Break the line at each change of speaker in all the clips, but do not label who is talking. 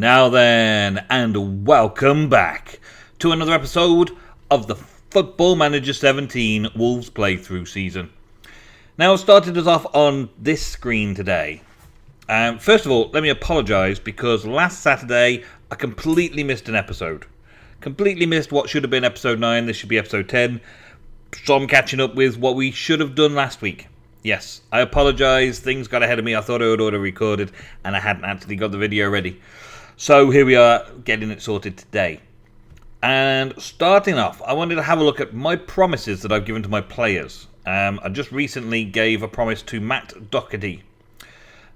Now then, and welcome back to another episode of the Football-ManagerYouthDevelopment Wolves playthrough season. Now, I've started us off on this screen today. First of all, let me apologise because last Saturday I completely missed an episode. Completely missed what should have been episode 9, this should be episode 10. So I'm catching up with what we should have done last week. Yes, I apologise, things got ahead of me. I thought I would already recorded and I hadn't actually got the video ready. So here we are, getting it sorted today. And starting off, I wanted to have a look at my promises that I've given to my players. I just recently gave a promise to Matt Doherty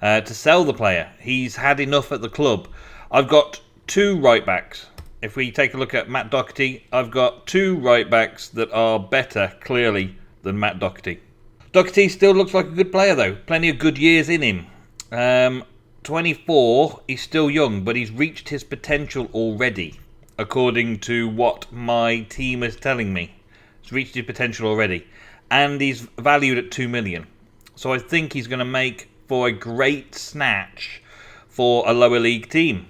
to sell the player. He's had enough at the club. I've got 2 right backs. If we take a look at Matt Doherty, I've got 2 right backs that are better, clearly, than Matt Doherty. Doherty still looks like a good player though. Plenty of good years in him. 24, he's still young, but he's reached his potential already, according to what my team is telling me. He's reached his potential already, and he's valued at 2 million. So I think he's going to make for a great snatch for a lower league team.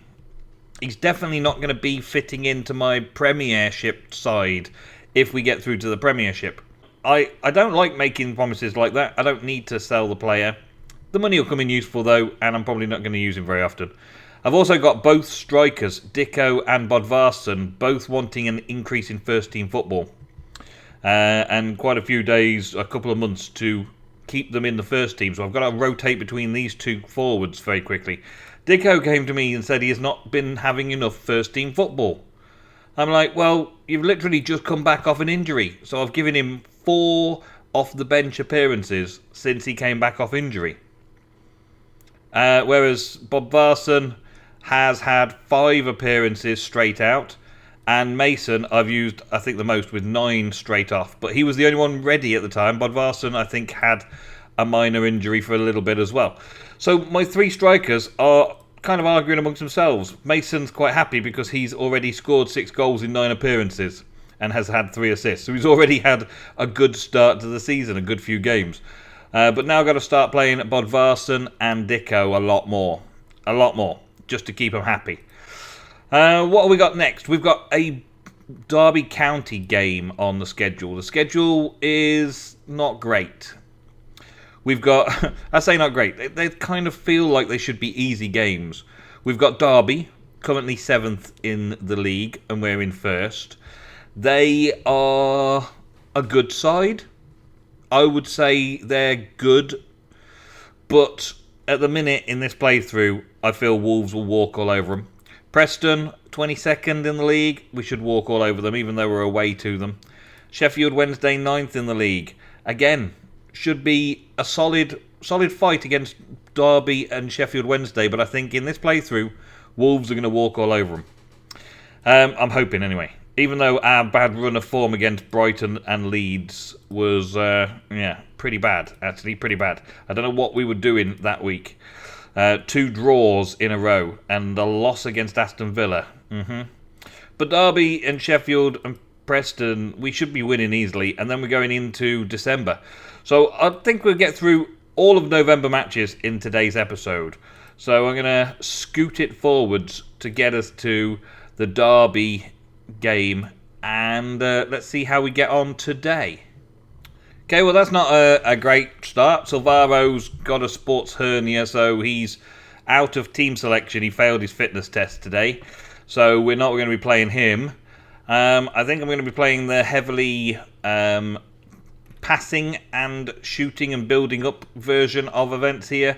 He's definitely not going to be fitting into my Premiership side if we get through to the Premiership. I don't like making promises like that. I don't need to sell the player. The money will come in useful though, and I'm probably not going to use him very often. I've also got both strikers, Dicko and Bodvarsson, both wanting an increase in first team football. And quite a few days, a couple of months to keep them in the first team. So I've got to rotate between these 2 forwards very quickly. Dicko came to me and said he has not been having enough first team football. I'm like, well, you've literally just come back off an injury. So I've given him 4 off the bench appearances since he came back off injury. Whereas Bodvarsson has had 5 appearances straight out, and Mason I've used, I think, the most with 9 straight off. But he was the only one ready at the time. Bodvarsson, I think, had a minor injury for a little bit as well. So my 3 strikers are kind of arguing amongst themselves. Mason's quite happy because he's already scored 6 goals in 9 appearances and has had 3 assists. So he's already had a good start to the season, a good few games. But now I've got to start playing Bodvarsson and Dicko a lot more, just to keep them happy. What have we got next? We've got a Derby County game on the schedule. The schedule is not great. We've got, I say not great, they kind of feel like they should be easy games. We've got Derby, currently 7th in the league, and we're in 1st. They are a good side. I would say they're good, but at the minute in this playthrough, I feel Wolves will walk all over them. Preston, 22nd in the league, we should walk all over them, even though we're away to them. Sheffield Wednesday, 9th in the league. Again, should be a solid fight against Derby and Sheffield Wednesday, but I think in this playthrough, Wolves are going to walk all over them. I'm hoping anyway. Even though our bad run of form against Brighton and Leeds was, pretty bad. Actually, pretty bad. I don't know what we were doing that week. 2 draws in a row and a loss against Aston Villa. But Derby and Sheffield and Preston, we should be winning easily. And then we're going into December. So I think we'll get through all of November matches in today's episode. So I'm going to scoot it forwards to get us to the Derby game, and let's see how we get on today. Okay, well, that's not a great start. Silvaro's got a sports hernia, so he's out of team selection. He failed his fitness test today, so we're not going to be playing him. I think I'm going to be playing the heavily passing and shooting and building up version of events here.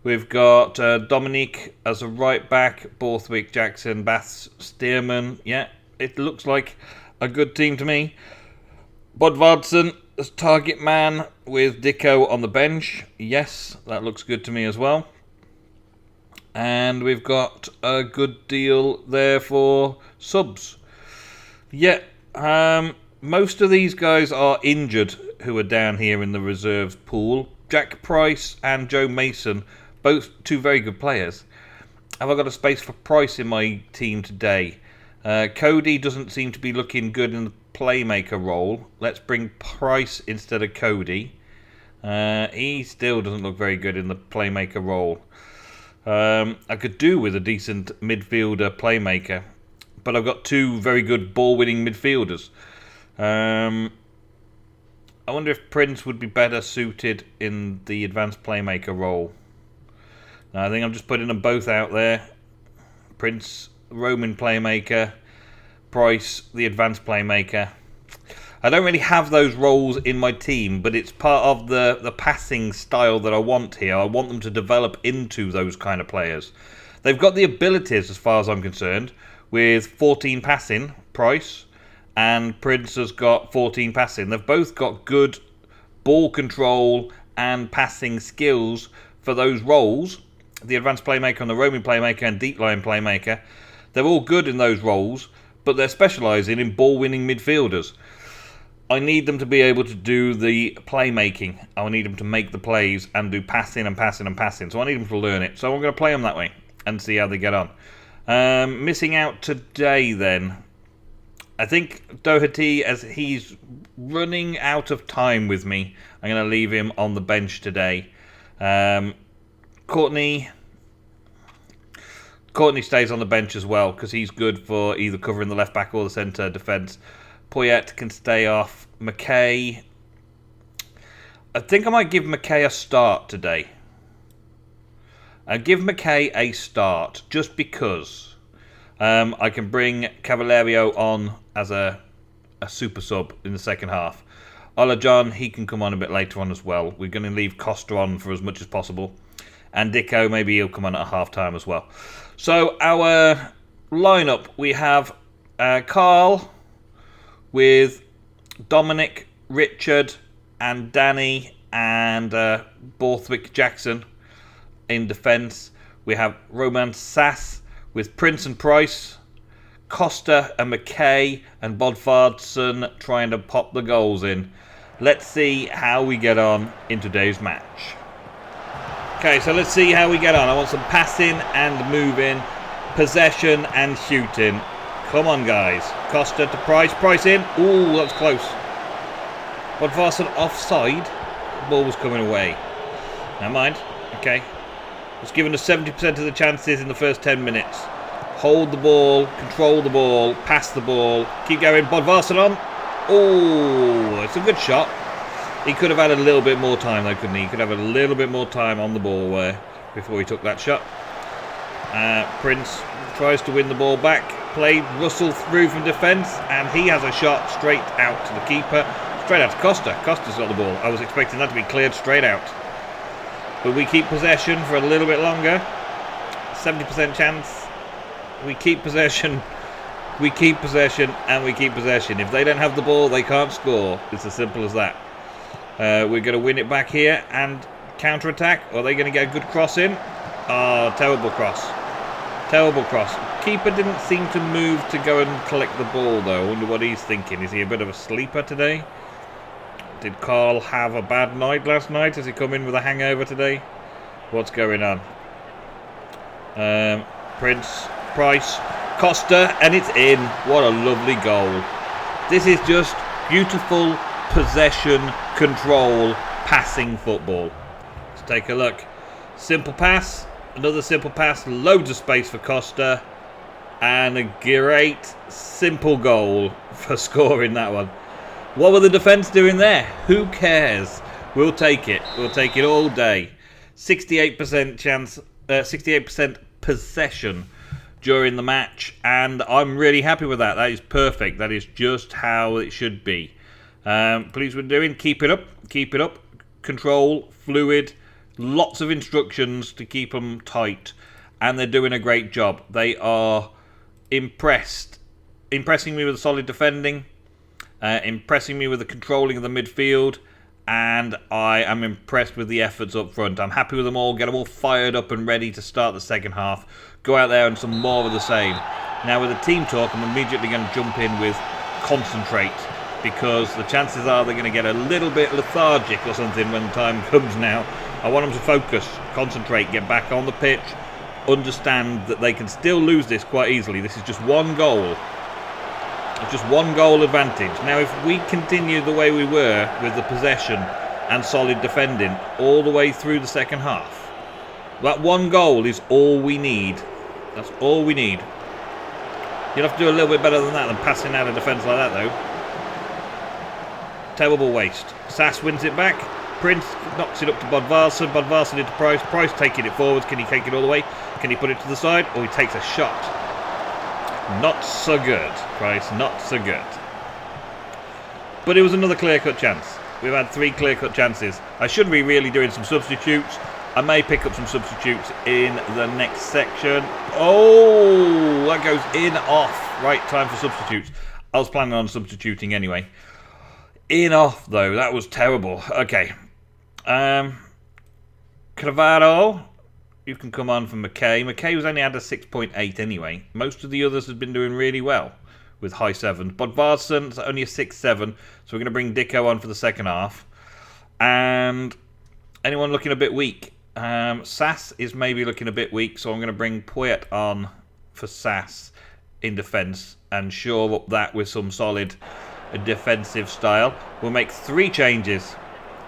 We've got Dominic as a right back, Borthwick, Jackson, Baths, Stearman. Yeah, it looks like a good team to me. Bodvarsson as target man with Dicko on the bench. Yes, that looks good to me as well. And we've got a good deal there for subs. Yeah, most of these guys are injured who are down here in the reserves pool. Jack Price and Joe Mason, both 2 very good players. Have I got a space for Price in my team today? Cody doesn't seem to be looking good in the playmaker role. Let's bring Price instead of Cody. He still doesn't look very good in the playmaker role. I could do with a decent midfielder playmaker, but I've got two very good ball-winning midfielders. I wonder if Prince would be better suited in the advanced playmaker role. Now, I think I'm just putting them both out there. Prince, Roman playmaker. Price, the advanced playmaker. I don't really have those roles in my team, but it's part of the passing style that I want here. I want them to develop into those kind of players. They've got the abilities, as far as I'm concerned, with 14 passing, Price, and Prince has got 14 passing. They've both got good ball control and passing skills for those roles. The advanced playmaker and the roaming playmaker and deep line playmaker, they're all good in those roles, but they're specialising in ball-winning midfielders. I need them to be able to do the playmaking. I need them to make the plays and do passing and passing and passing. So I need them to learn it. So I'm going to play them that way and see how they get on. Missing out today then. I think Doherty, as he's running out of time with me, I'm going to leave him on the bench today. Courtney stays on the bench as well because he's good for either covering the left back or the centre defence. Poyet can stay off. McKay. I think I might give McKay a start today. I'll give McKay a start just because I can bring Cavalerio on as a super sub in the second half. Ola John, he can come on a bit later on as well. We're going to leave Costa on for as much as possible. And Dicko, maybe he'll come on at half time as well. So our lineup, we have Carl with Dominic, Richard and Danny and Borthwick Jackson in defence. We have Roman Sass with Prince and Price, Costa and McKay and Bodvarsson trying to pop the goals in. Let's see how we get on in today's match. Okay, so let's see how we get on. I want some passing and moving, possession and shooting. Come on, guys. Costa to Price. Price in. Ooh, that's close. Bodvarsson offside. The ball was coming away. Never mind. Okay. It's given us 70% of the chances in the first 10 minutes. Hold the ball, control the ball, pass the ball. Keep going. Bodvarsson on. Oh, it's a good shot. He could have had a little bit more time though, couldn't he? He could have a little bit more time on the ball before he took that shot. Prince tries to win the ball back. Played Russell through from defence, and he has a shot straight out to the keeper. Straight out to Costa. Costa's got the ball. I was expecting that to be cleared straight out. But we keep possession for a little bit longer. 70% chance. We keep possession. We keep possession, and we keep possession. If they don't have the ball, they can't score. It's as simple as that. We're going to win it back here and counter-attack. Or are they going to get a good cross in? Oh, terrible cross. Terrible cross. Keeper didn't seem to move to go and collect the ball, though. I wonder what he's thinking. Is he a bit of a sleeper today? Did Carl have a bad night last night? Has he come in with a hangover today? What's going on? Prince, Price, Costa, and it's in. What a lovely goal. This is just beautiful possession, control, passing football. Let's take a look. Simple pass. Another simple pass. Loads of space for Costa. And a great simple goal for scoring that one. What were the defence doing there? Who cares? We'll take it. We'll take it all day. 68% chance, 68% possession during the match, and I'm really happy with that. That is perfect. That is just how it should be. Please, we're doing. Keep it up. Keep it up. Control, fluid, lots of instructions to keep them tight, and they're doing a great job. They are impressing me with the solid defending, impressing me with the controlling of the midfield, and I am impressed with the efforts up front. I'm happy with them all. Get them all fired up and ready to start the second half. Go out there and some more of the same. Now with the team talk, I'm immediately going to jump in with concentrate, because the chances are they're going to get a little bit lethargic or something when the time comes now. I want them to focus, concentrate, get back on the pitch, understand that they can still lose this quite easily. This is just one goal. It's just one goal advantage. Now, if we continue the way we were with the possession and solid defending all the way through the second half, That one goal is all we need. That's all we need. You'll have to do a little bit better than that than passing out of defence like that, though. Terrible waste. Sass wins it back. Prince knocks it up to Bodvarsson. Bodvarsson into Price. Price taking it forwards. Can he take it all the way? Can he put it to the side? Or he takes a shot? Not so good, Price. Not so good. But it was another clear-cut chance. We've had 3 clear-cut chances. I should be really doing some substitutes. I may pick up some substitutes in the next section. Oh, that goes in, off. Right, time for substitutes. I was planning on substituting anyway. In, off, though. That was terrible. Okay. Cravaro, you can come on for McKay. McKay was only had a 6.8 anyway. Most of the others have been doing really well with high 7s. Bodvarsson's only a 6.7, so we're going to bring Dicko on for the second half. And anyone looking a bit weak? Sass is maybe looking a bit weak, so I'm going to bring Poyet on for Sass in defence and shore up that with some solid defensive style. We'll make 3 changes.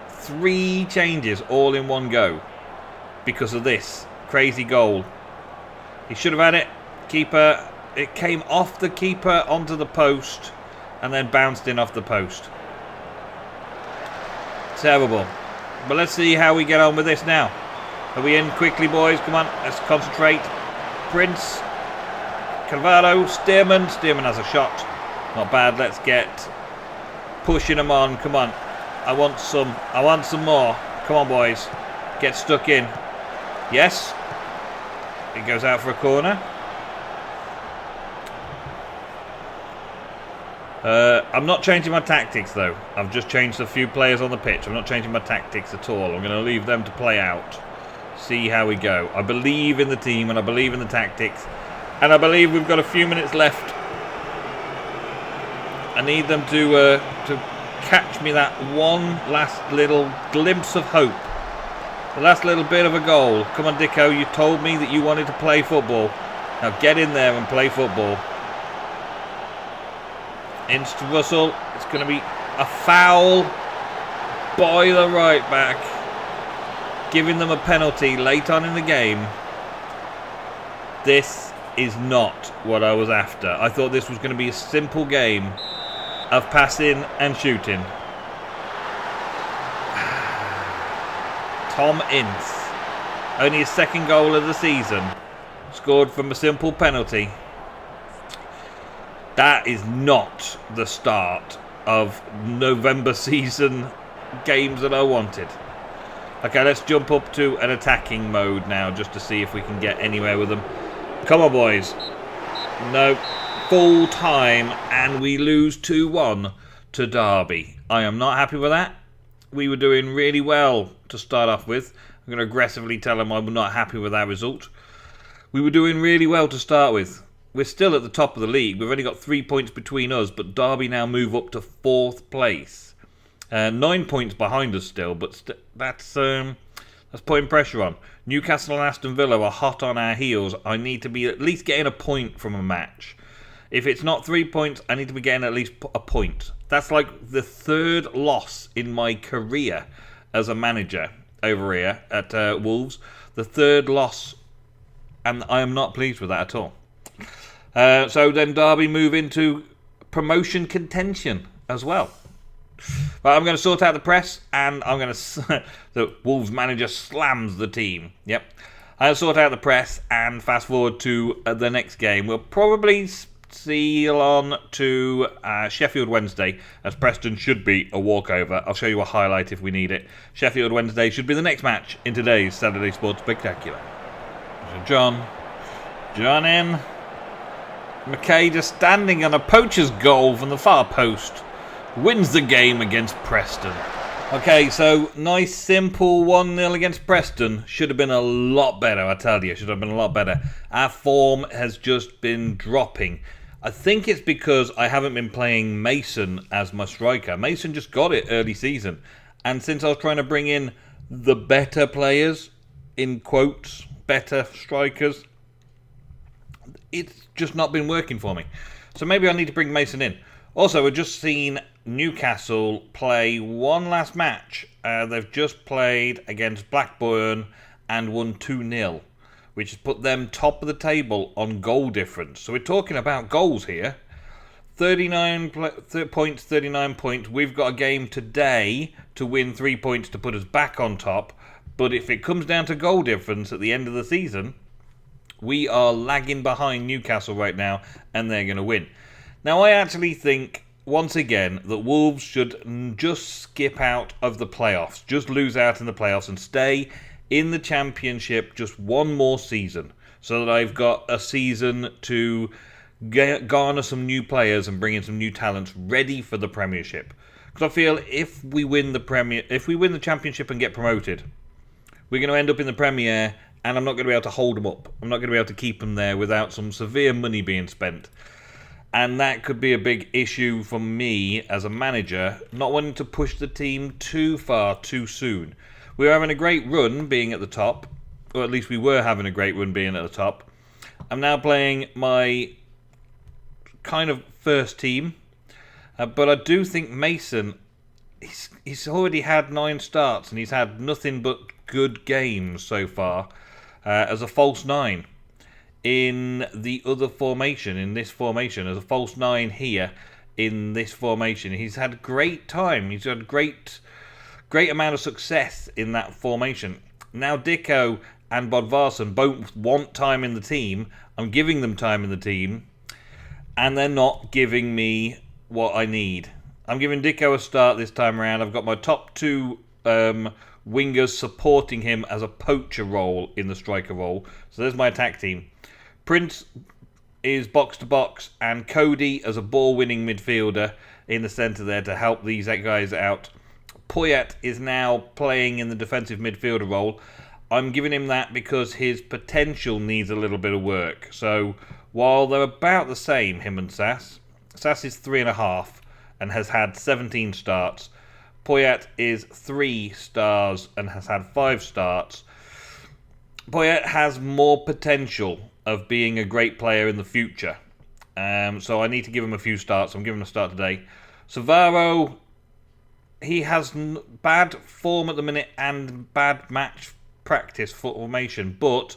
3 changes all in one go because of this crazy goal. He should have had it. Keeper, it came off the keeper onto the post and then bounced in off the post. Terrible. But let's see how we get on with this now. Are we in quickly, boys? Come on, let's concentrate. Prince, Calvado, Stearman. Stearman has a shot. Not bad. Let's get pushing them on. Come on. I want some more. Come on, boys. Get stuck in. Yes. It goes out for a corner. I'm not changing my tactics, though. I've just changed a few players on the pitch. I'm not changing my tactics at all. I'm going to leave them to play out. See how we go. I believe in the team and I believe in the tactics. And I believe we've got a few minutes left. I need them to catch me that one last little glimpse of hope. The last little bit of a goal. Come on, Dicko. You told me that you wanted to play football. Now get in there and play football. Into Russell. It's going to be a foul by the right back, giving them a penalty late on in the game. This is not what I was after. I thought this was going to be a simple game of passing and shooting. Tom Ince, only his 2nd goal of the season, scored from a simple penalty. That is not the start of November season games that I wanted. Okay, let's jump up to an attacking mode now just to see if we can get anywhere with them. Come on, boys. No. Full time and we lose 2-1 to Derby. I am not happy with that. We were doing really well to start off with. I'm going to aggressively tell them I'm not happy with that result. We were doing really well to start with. We're still at the top of the league. We've only got 3 points between us, but Derby now move up to 4th place. 9 points behind us still, but that's putting pressure on. Newcastle and Aston Villa are hot on our heels. I need to be at least getting a point from a match. If it's not 3 points, I need to be getting at least a point. That's like the 3rd loss in my career as a manager over here at Wolves. The 3rd loss, and I am not pleased with that at all. So then Derby move into promotion contention as well. But I'm going to sort out the press, and I'm going to... the Wolves manager slams the team. Yep. I'll sort out the press and fast forward to the next game. We'll probably seal on to Sheffield Wednesday, as Preston should be a walkover. I'll show you a highlight if we need it. Sheffield Wednesday should be the next match in today's Saturday Sports Spectacular. So John in. McKay just standing on a poacher's goal from the far post. Wins the game against Preston. Okay, so nice simple 1-0 against Preston. Should have been a lot better, I tell you. Should have been a lot better. Our form has just been dropping. I think it's because I haven't been playing Mason as my striker. Mason just got it early season. And since I was trying to bring in the better players, in quotes, better strikers, it's just not been working for me. So maybe I need to bring Mason in. Also, we've just seen Newcastle play one last match. They've just played against Blackburn and won 2-0, which has put them top of the table on goal difference. So we're talking about goals here. 39 points, 39 points. We've got a game today to win 3 points to put us back on top. But if it comes down to goal difference at the end of the season, we are lagging behind Newcastle right now, and they're going to win. Now, I actually think, once again, that Wolves should just skip out of the playoffs. Just lose out in the playoffs and stay in the Championship just one more season. So that I've got a season to garner some new players and bring in some new talents ready for the Premiership. Because I feel if we win the Championship and get promoted, we're going to end up in the Premier, and I'm not going to be able to hold them up. I'm not going to be able to keep them there without some severe money being spent. And that could be a big issue for me as a manager, not wanting to push the team too far too soon. We were having a great run being at the top, or at least we were having a great run being at the top. I'm now playing my kind of first team, but I do think Mason, he's already had 9 starts and he's had nothing but good games so far as a false 9 in the other formation, in this formation, as a false 9 here in this formation. He's had a great time. He's had a great amount of success in that formation. Now Dicko and Bodvarsson both want time in the team. I'm giving them time in the team, and they're not giving me what I need. I'm giving Dicko a start this time around. I've got my top 2 wingers supporting him as a poacher role in the striker role. So there's my attack team. Prince is box to box, and Cody as a ball-winning midfielder in the centre there to help these guys out. Poyet is now playing in the defensive midfielder role. I'm giving him that because his potential needs a little bit of work. So while they're about the same, him and Sass is 3.5 and has had 17 starts. Poyet is 3 stars and has had 5 starts. Poyet has more potential of being a great player in the future. So I need to give him a few starts. I'm giving him a start today. Savaro, he has bad form at the minute and bad match practice formation, but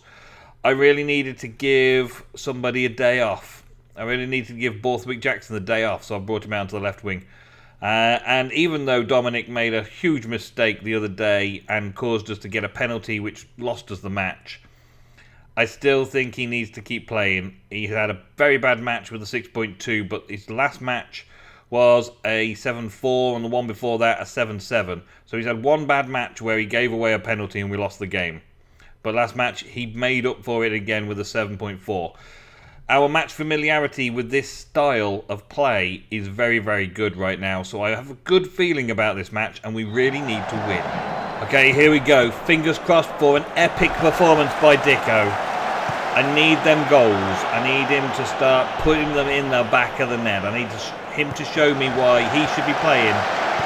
I really needed to give somebody a day off. I really needed to give Borthwick Jackson the day off, so I brought him out to the left wing. And even though Dominic made a huge mistake the other day and caused us to get a penalty which lost us the match, I still think he needs to keep playing. He had a very bad match with a 6.2, but his last match was a 7-4, and the one before that a 7-7. So he's had one bad match where he gave away a penalty and we lost the game. But last match he made up for it again with a 7.4. Our match familiarity with this style of play is very, very good right now. So I have a good feeling about this match, and we really need to win. Okay, here we go. Fingers crossed for an epic performance by Dicko. I need them goals. I need him to start putting them in the back of the net. I need him to show me why he should be playing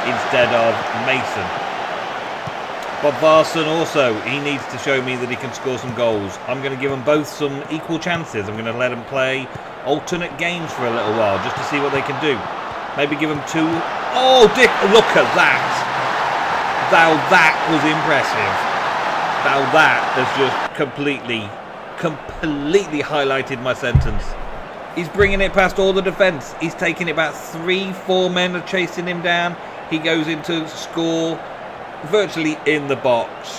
instead of Mason. Bodvarsson also, he needs to show me that he can score some goals. I'm going to give them both some equal chances. I'm going to let them play alternate games for a little while just to see what they can do. Maybe give them 2. Oh, Dick, look at that. Now that was impressive. Now that has just completely highlighted my sentence. He's bringing it past all the defence. He's taking it about 3-4 men are chasing him down. He goes into score virtually in the box.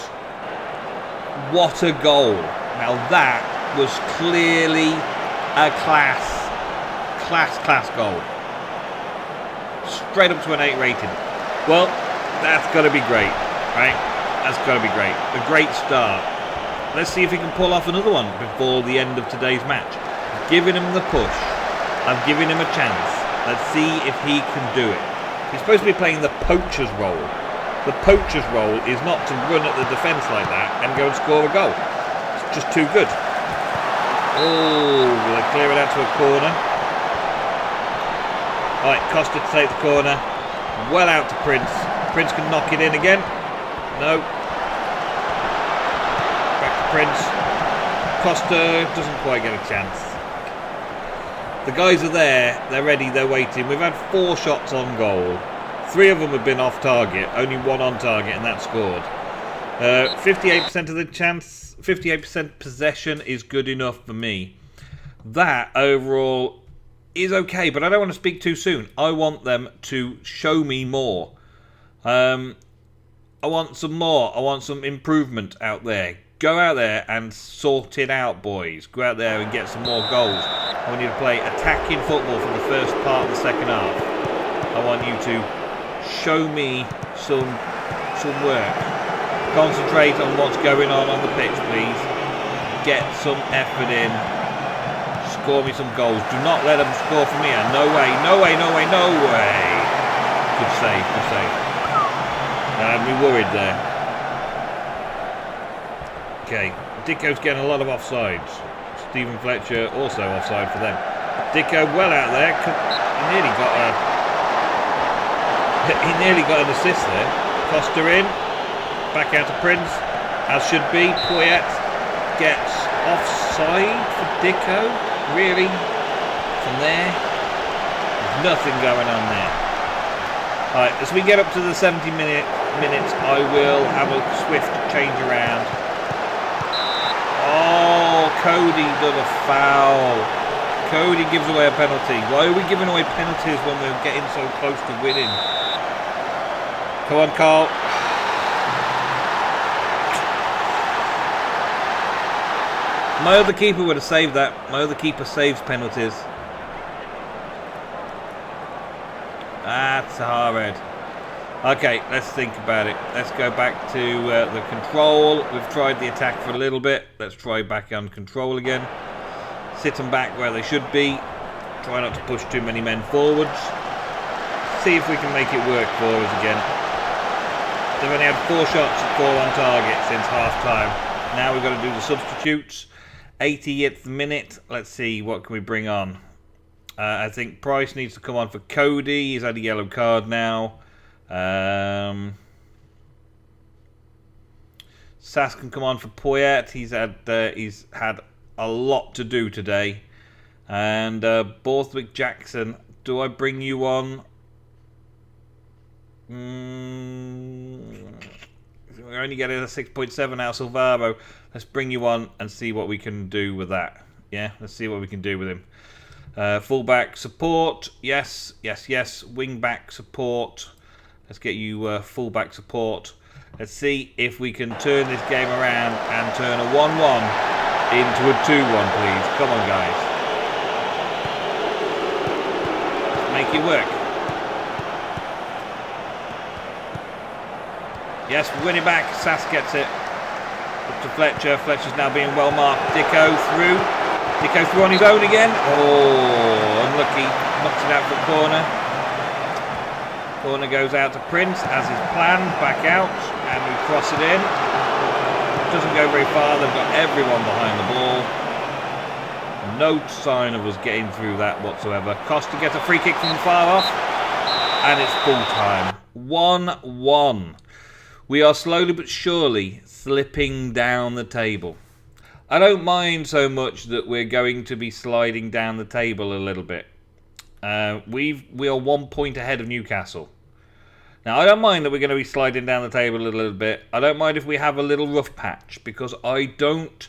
What a goal. Now that was clearly a class goal. Straight up to an 8 rating. Well, that's got to be great, right? That's got to be great. A great start. Let's see if he can pull off another one before the end of today's match. I'm giving him the push. I'm giving him a chance. Let's see if he can do it. He's supposed to be playing the poacher's role. The poacher's role is not to run at the defence like that and go and score a goal. It's just too good. Oh, will they clear it out to a corner? Alright, Costa to take the corner. Well out to Prince. Prince can knock it in again. No. Back to Prince. Costa doesn't quite get a chance. The guys are there. They're ready. They're waiting. We've had 4 shots on goal. 3 of them have been off target. Only 1 on target, and that scored. 58% of the chance, 58% possession is good enough for me. That overall is okay, but I don't want to speak too soon. I want them to show me more. I want some more. I want some improvement out there. Go out there and sort it out, boys. Go out there and get some more goals. I want you to play attacking football for the first part of the second half. I want you to show me some work. Concentrate on what's going on the pitch, please. Get some effort in. Score me some goals. Do not let them score for me. No way, no way, no way, no way. Good save, good save. I had me worried there. Okay, Dicko's getting a lot of offsides. Stephen Fletcher also offside for them. Dicko well out there. He nearly got an assist there. Costa in. Back out to Prince. As should be. Poyet gets offside for Dicko. Really? From there? There's nothing going on there. Alright, as we get up to the 70 minutes, I will have a swift change around. Oh, Cody does a foul. Cody gives away a penalty. Why are we giving away penalties when we're getting so close to winning? Come on, Carl. My other keeper would have saved that. My other keeper saves penalties. That's a hard red. Okay, let's think about it. Let's go back to the control. We've tried the attack for a little bit. Let's try back on control again. Sit them back where they should be. Try not to push too many men forwards. See if we can make it work for us again. They've only had 4 shots at 4 on target since half time. Now we've got to do the substitutes. 80th minute. Let's see, what can we bring on? I think Price needs to come on for Cody. He's had a yellow card now. Sass can come on for Poyet. He's had a lot to do today. And Borthwick Jackson, do I bring you on? We're only getting a 6.7 out of Silvaro. Let's bring you on and see what we can do with that. Yeah, let's see what we can do with him. Fullback support. Yes, yes, yes. Wing-back support. Let's get you full-back support. Let's see if we can turn this game around and turn a 1-1 into a 2-1, please. Come on, guys. Let's make it work. Yes, we win it back. Sass gets it. Up to Fletcher. Fletcher's now being well marked. Dicko through. Dicko through on his own again. Oh, unlucky. Knocks it out for a corner. Corner goes out to Prince as is planned. Back out. And we cross it in. Doesn't go very far. They've got everyone behind the ball. No sign of us getting through that whatsoever. Costa gets a free kick from far off. And it's full time. 1-1. We are slowly but surely slipping down the table. I don't mind so much that we're going to be sliding down the table a little bit. We are 1 point ahead of Newcastle. Now, I don't mind that we're going to be sliding down the table a little bit. I don't mind if we have a little rough patch, because I don't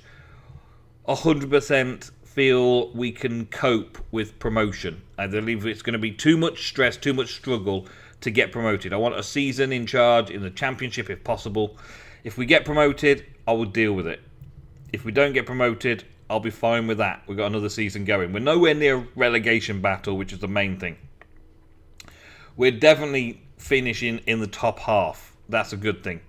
100% feel we can cope with promotion. I believe it's going to be too much stress, too much struggle to get promoted. I want a season in charge in the Championship if possible. If we get promoted, I will deal with it. If we don't get promoted, I'll be fine with that. We've got another season going. We're nowhere near a relegation battle, which is the main thing. We're definitely finishing in the top half. That's a good thing.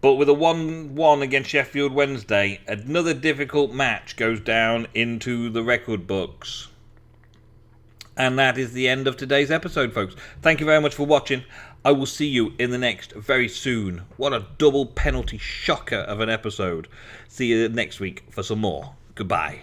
But with a 1-1 against Sheffield Wednesday, another difficult match goes down into the record books. And that is the end of today's episode, folks. Thank you very much for watching. I will see you in the next very soon. What a double penalty shocker of an episode. See you next week for some more. Goodbye.